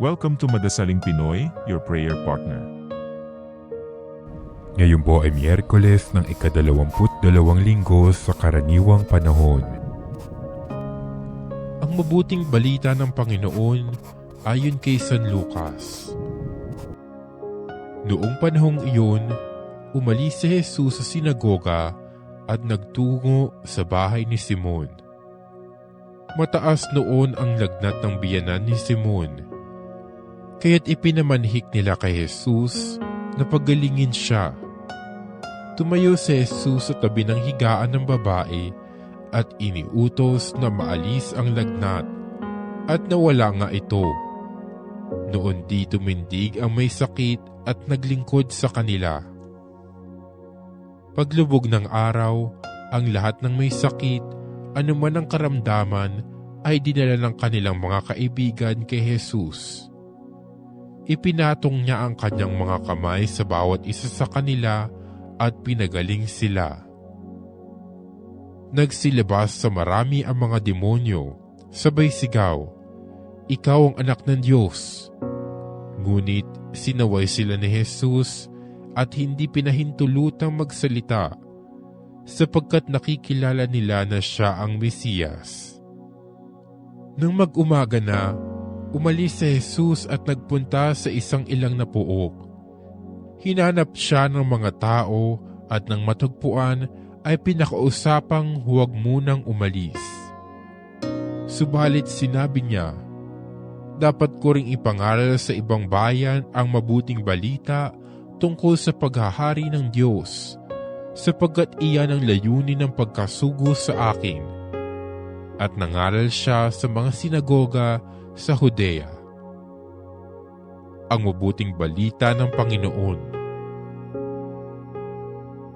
Welcome to Madasaling Pinoy, your prayer partner. Ngayon po ay Miyerkules ng ika-22 linggo sa karaniwang panahon. Ang mabuting balita ng Panginoon ayon kay San Lucas. Noong panahong iyon, umalis si Jesus sa sinagoga at nagtungo sa bahay ni Simon. Mataas noon ang lagnat ng biyanan ni Simon, kaya't ipinamanhik nila kay Jesus na pagalingin siya. Tumayo si Jesus sa tabi ng higaan ng babae at iniutos na maalis ang lagnat at nawala nga ito. Noon di tumindig ang may sakit at naglingkod sa kanila. Paglubog ng araw, ang lahat ng may sakit, anuman ang karamdaman, ay dinala ng kanilang mga kaibigan kay Jesus. Ipinatong niya ang kanyang mga kamay sa bawat isa sa kanila at pinagaling sila. Nagsilabas sa marami ang mga demonyo, sabay sigaw, "Ikaw ang anak ng Diyos." Ngunit sinaway sila ni Jesus at hindi pinahintulutang magsalita sapagkat nakikilala nila na siya ang Mesiyas. Nang mag-umaga na, umalis si Jesus at nagpunta sa isang ilang na puok. Hinanap siya ng mga tao at nang matagpuan ay pinakausapang huwag munang umalis. Subalit sinabi niya, "Dapat ko ring ipangaral sa ibang bayan ang mabuting balita tungkol sa paghahari ng Diyos, sapagkat iyan ang layunin ng pagkasugo sa akin." At nangaral siya sa mga sinagoga sa Judea. Ang mabuting balita ng Panginoon.